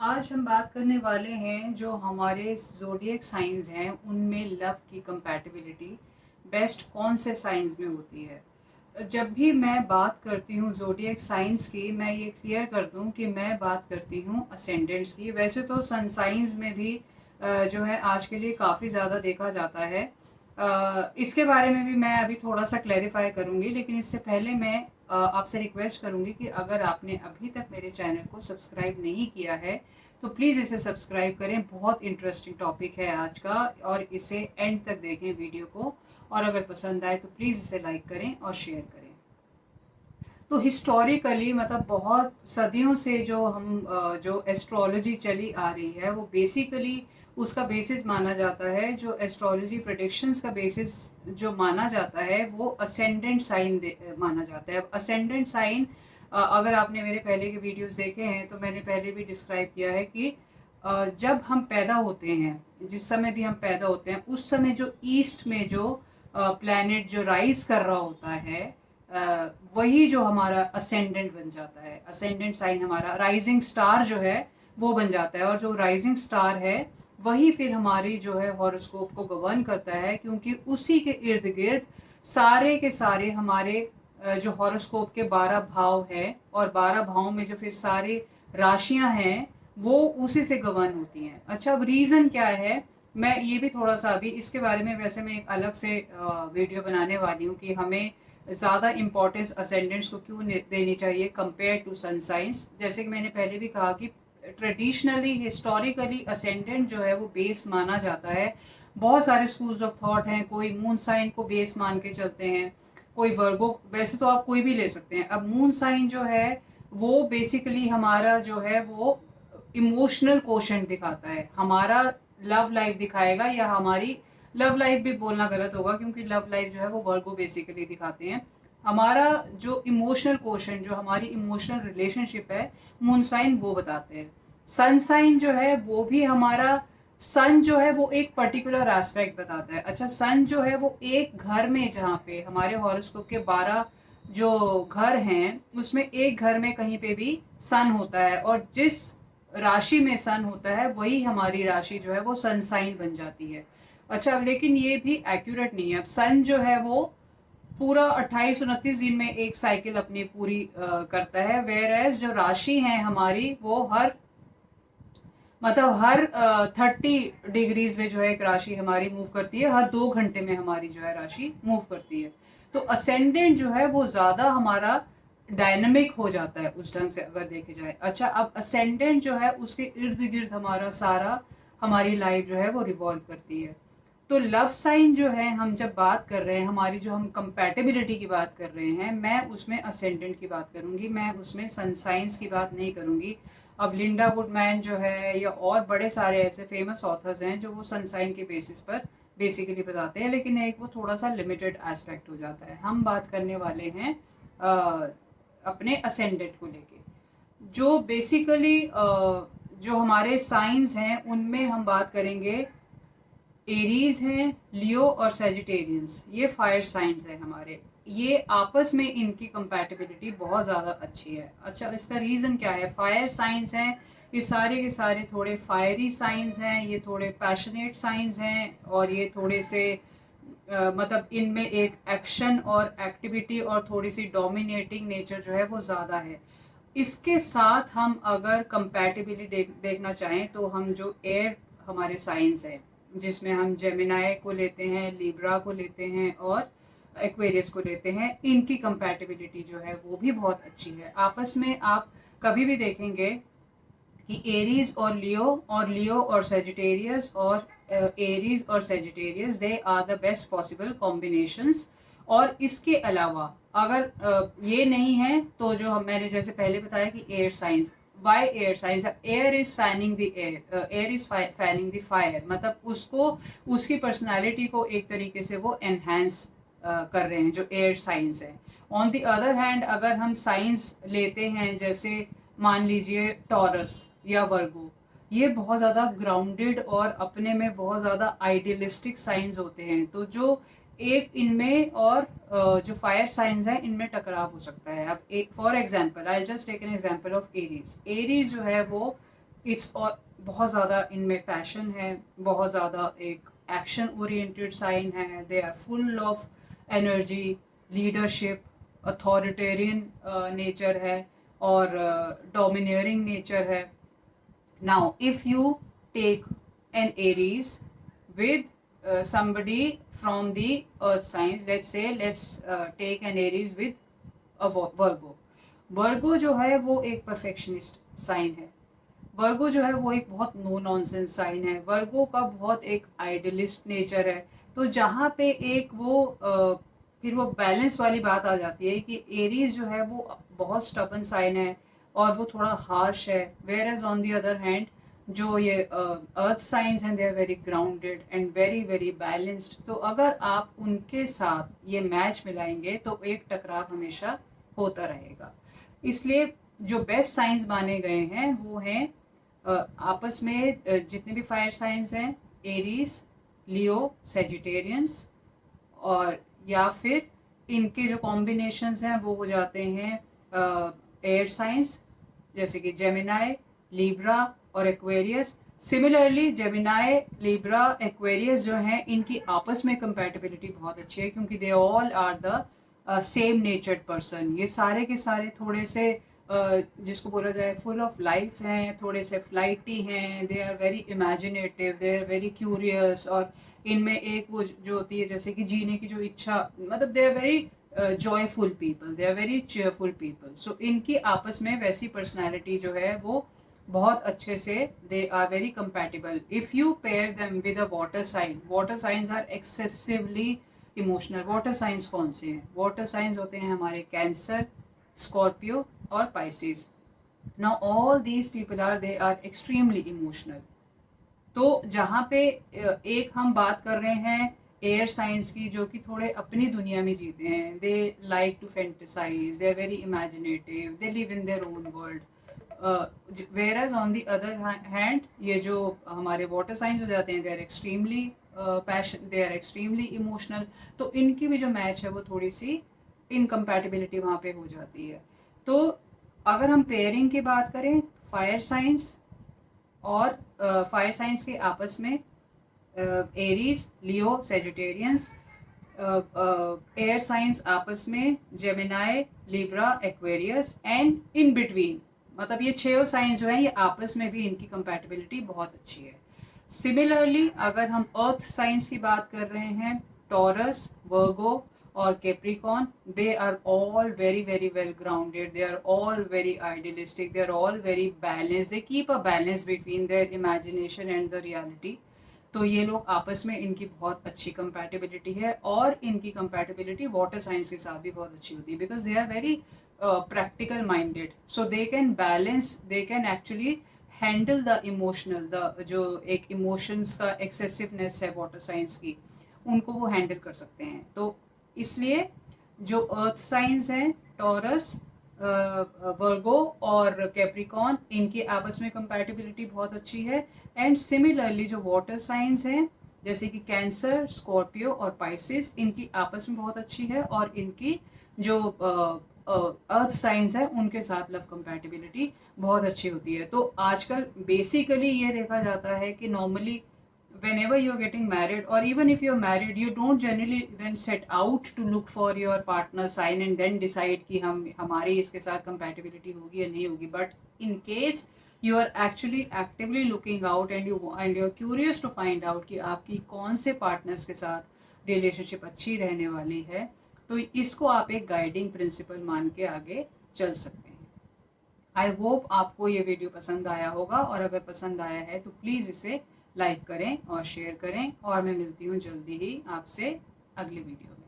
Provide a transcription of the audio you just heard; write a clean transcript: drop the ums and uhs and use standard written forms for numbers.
आज हम बात करने वाले हैं जो हमारे ज़ोडिएक साइंस हैं उनमें लव की कंपैटिबिलिटी बेस्ट कौन से साइंस में होती है। जब भी मैं बात करती हूँ ज़ोडिएक साइंस की, मैं ये क्लियर कर दूँ कि मैं बात करती हूँ असेंडेंट्स की। वैसे तो सन साइंस में भी जो है आज के लिए काफ़ी ज़्यादा देखा जाता है। इसके बारे में भी मैं अभी थोड़ा सा क्लैरिफाई करूँगी, लेकिन इससे पहले मैं आपसे रिक्वेस्ट करूँगी कि अगर आपने अभी तक मेरे चैनल को सब्सक्राइब नहीं किया है तो प्लीज़ इसे सब्सक्राइब करें। बहुत इंटरेस्टिंग टॉपिक है आज का, और इसे एंड तक देखें वीडियो को, और अगर पसंद आए तो प्लीज़ इसे लाइक करें और शेयर करें। तो हिस्टोरिकली मतलब बहुत सदियों से जो एस्ट्रोलॉजी चली आ रही है वो बेसिकली उसका बेसिस माना जाता है, जो एस्ट्रोलॉजी प्रेडिक्शंस का बेसिस जो माना जाता है वो असेंडेंट साइन माना जाता है। अब असेंडेंट साइन, अगर आपने मेरे पहले के वीडियोस देखे हैं तो मैंने पहले भी डिस्क्राइब किया है कि जब हम पैदा होते हैं, जिस समय भी हम पैदा होते हैं उस समय जो ईस्ट में जो प्लैनेट जो राइज कर रहा होता है, वही जो हमारा असेंडेंट बन जाता है। असेंडेंट साइन हमारा राइजिंग स्टार जो है वो बन जाता है, और जो राइजिंग स्टार है वही फिर हमारी जो है हॉरोस्कोप को गवर्न करता है, क्योंकि उसी के इर्द गिर्द सारे के सारे हमारे जो हॉरोस्कोप के 12 भाव है, और 12 भावों में जो फिर सारी राशियां हैं वो उसी से गवर्न होती हैं। अच्छा, अब रीज़न क्या है, मैं ये भी थोड़ा सा अभी इसके बारे में, वैसे मैं एक अलग से वीडियो बनाने वाली हूँ कि हमें ज़्यादा इंपॉर्टेंस असेंडेंट्स को क्यों देनी चाहिए कंपेयर टू सन साइंस। जैसे कि मैंने पहले भी कहा कि ट्रेडिशनली हिस्टोरिकली असेंडेंट जो है वो बेस माना जाता है। बहुत सारे स्कूल्स ऑफ थॉट हैं, कोई मून साइन को बेस मान के चलते हैं, कोई वर्गो, वैसे तो आप कोई भी ले सकते हैं। अब मून साइन जो है वो बेसिकली हमारा जो है वो इमोशनल कोशेंट दिखाता है, हमारा लव लाइफ दिखाएगा, या हमारी लव लाइफ भी बोलना गलत होगा क्योंकि लव लाइफ जो है वो वर्गो बेसिकली दिखाते हैं। हमारा जो इमोशनल कोशेंट, जो हमारी इमोशनल रिलेशनशिप है, मून साइन वो बताते हैं। सन साइन जो है वो भी हमारा, सन जो है वो एक पर्टिकुलर एस्पेक्ट बताता है। अच्छा, सन जो है वो एक घर में, जहाँ पे हमारे हॉरोस्कोप के 12 जो घर हैं उसमें एक घर में कहीं पे भी सन होता है, और जिस राशि में सन होता है वही हमारी राशि जो है वो सन साइन बन जाती है। अच्छा, अब लेकिन ये भी एक्यूरेट नहीं है। अब सन जो है वो पूरा 28-29 दिन में एक साइकिल अपनी पूरी करता है, वेयर एज जो राशि है हमारी वो हर, मतलब हर 30 डिग्रीज में जो है एक राशि हमारी मूव करती है, हर 2 घंटे में हमारी जो है राशि मूव करती है। तो असेंडेंट जो है वो ज़्यादा हमारा डायनामिक हो जाता है उस ढंग से अगर देखे जाए। अच्छा, अब असेंडेंट जो है उसके इर्द गिर्द हमारा सारा, हमारी लाइफ जो है वो रिवॉल्व करती है। तो लव साइन जो है, हम जब बात कर रहे हैं, हमारी जो हम कंपैटिबिलिटी की बात कर रहे हैं, मैं उसमें असेंडेंट की बात करूंगी, मैं उसमें सन साइंस की बात नहीं करूंगी। अब लिंडा वुडमैन जो है, या और बड़े सारे ऐसे फेमस ऑथर्स हैं जो वो सन साइन के बेसिस पर बेसिकली बताते हैं, लेकिन एक वो थोड़ा सा लिमिटेड एस्पेक्ट हो जाता है। हम बात करने वाले हैं अपने असेंडेंट को लेके, जो बेसिकली जो हमारे साइंस हैं उनमें हम बात करेंगे। एरीज हैं, लियो और सेजिटेरियंस, ये फायर साइंस हैं हमारे। ये आपस में इनकी कंपैटिबिलिटी बहुत ज़्यादा अच्छी है। अच्छा, इसका रीज़न क्या है? फायर साइंस हैं, ये सारे के सारे थोड़े फायरी साइंस हैं, ये थोड़े पैशनेट साइंस हैं, और ये थोड़े से मतलब इनमें एक एक्शन और एक्टिविटी और थोड़ी सी डोमिनेटिंग नेचर जो है वो ज़्यादा है। इसके साथ हम अगर कंपैटिबिलिटी देखना चाहें तो हम जो एयर हमारे साइंस हैं, जिसमें हम जेमिनाई को लेते हैं, लिब्रा को लेते हैं और एक्वेरियस को लेते हैं, इनकी कंपैटिबिलिटी जो है वो भी बहुत अच्छी है आपस में। आप कभी भी देखेंगे कि एरीज और लियो और सेजिटेरियस, और एरीज और Sagittarius, they are the best possible combinations. और इसके अलावा अगर ये नहीं है तो जो मैंने जैसे पहले बताया कि air signs, why air signs, air is fanning the air, air is fanning the fire, मतलब उसको, उसकी पर्सनालिटी को एक तरीके से वो एनहेंस कर रहे हैं जो एयर साइंस है। ऑन द अदर हैंड अगर हम साइंस लेते हैं, जैसे मान लीजिए टॉरस या वर्गो, ये बहुत ज़्यादा ग्राउंडेड और अपने में बहुत ज़्यादा आइडियलिस्टिक साइंस होते हैं। तो जो एक इनमें और जो फायर साइंस है इनमें टकराव हो सकता है। अब एक for example, I just take an example of Aries. Aries जो है वो इट्स और बहुत ज़्यादा इनमें पैशन है, बहुत ज़्यादा एक एक्शन ओरिएंटेड साइन है, they are full of energy, leadership, authoritarian nature है और डोमिनियरिंग नेचर है. Now, if you take an Aries with somebody from the earth sign, let's say, let's take an Aries with a Virgo. वर्गो जो है वो एक perfectionist sign है. वर्गो जो है वो एक बहुत नो नॉनसेंस साइन है. वर्गो का बहुत एक आइडियलिस्ट नेचर है. तो जहाँ पे एक वो फिर वो बैलेंस वाली बात आ जाती है कि एरीज जो है वो बहुत स्टबन साइन है और वो थोड़ा हार्श है. Whereas on the other hand जो ये अर्थ साइंस हैं, they are very grounded and very very balanced. तो अगर आप उनके साथ ये मैच मिलाएंगे तो एक टकराव हमेशा होता रहेगा. इसलिए जो बेस्ट साइंस माने गए हैं वो हैं आपस में जितने भी फायर साइंस हैं, एरीज, लियो, सेजिटेरियंस, और या फिर इनके जो कॉम्बिनेशंस हैं वो हो जाते हैं एयर साइंस जैसे कि जेमिनाई, लिब्रा और Aquarius. Similarly Gemini, Libra, Aquarius जो हैं इनकी आपस में कंपैटिबिलिटी बहुत अच्छी है क्योंकि they all are the same natured person. ये सारे के सारे थोड़े से जिसको बोला जाए फुल ऑफ लाइफ हैं, थोड़े से फ्लाइटी हैं, they are very imaginative, they are very curious. और इनमें एक वो जो होती है जैसे कि जीने की जो इच्छा, मतलब they are very joyful people, they are very cheerful people. So इनकी आपस में वैसी पर्सनैलिटी जो है वो बहुत अच्छे से, they are very compatible. If you pair them with a water sign, water signs are excessively emotional. Water signs कौन से हैं? वाटर साइंस होते हैं हमारे कैंसर, स्कॉर्पियो और Pisces. Now all these people are, they are extremely emotional. तो जहाँ पे एक हम बात कर रहे हैं एयर साइंस की जो कि थोड़े अपनी दुनिया में जीते हैं, they like to fantasize, they are very imaginative, they live in their own world. Whereas on the other hand ये जो हमारे वाटर साइंस हो जाते हैं, they are extremely passion, they are extremely emotional. तो इनकी भी जो मैच है वो थोड़ी सी इनकम्पैटिबिलिटी वहाँ पे हो जाती है. तो अगर हम पेयरिंग की बात करें, फायर साइंस और फायर साइंस के आपस में एरीज, लियो, सेजिटेरियंस. एयर साइंस आपस में Gemini, Libra, Aquarius. And in between, मतलब ये 6 साइंस जो हैं ये आपस में भी इनकी कंपैटिबिलिटी बहुत अच्छी है. सिमिलरली अगर हम अर्थ साइंस की बात कर रहे हैं, टॉरस, वर्गो और Capricorn, they are all very very well grounded, they are all very idealistic, they are all very balanced, they keep a balance between their imagination and the reality. तो ये लोग आपस में इनकी बहुत अच्छी कंपैटिबिलिटी है और इनकी कंपैटिबिलिटी वाटर साइंस के साथ भी बहुत अच्छी होती है because they are very practical minded. So they can balance, they can actually handle the emotional, the जो एक इमोशंस का एक्सेसिवनेस है वाटर साइंस की, उनको वो हैंडल कर सकते हैं. तो इसलिए जो अर्थ साइंस हैं, टॉरस, वर्गो और कैप्रिकॉन, इनकी आपस में कंपैटिबिलिटी बहुत अच्छी है. एंड सिमिलरली जो वाटर साइंस हैं जैसे कि कैंसर, स्कॉर्पियो और पाइसिस, इनकी आपस में बहुत अच्छी है और इनकी जो अर्थ साइंस है उनके साथ लव कंपैटिबिलिटी बहुत अच्छी होती है. तो आजकल बेसिकली ये देखा जाता है कि normally whenever you're getting married or even if you're married, you don't generally then set out to look for your partner sign and then decide कि हम हमारी इसके साथ compatibility होगी या नहीं होगी. But in case you are actually actively looking out and you're curious to find out कि आपकी कौन से partners के साथ relationship अच्छी रहने वाली है, तो इसको आप एक guiding principle मान के आगे चल सकते हैं. आई होप आपको ये वीडियो पसंद आया होगा और अगर पसंद आया है तो प्लीज़ इसे लाइक करें और शेयर करें और मैं मिलती हूँ जल्दी ही आपसे अगले वीडियो में.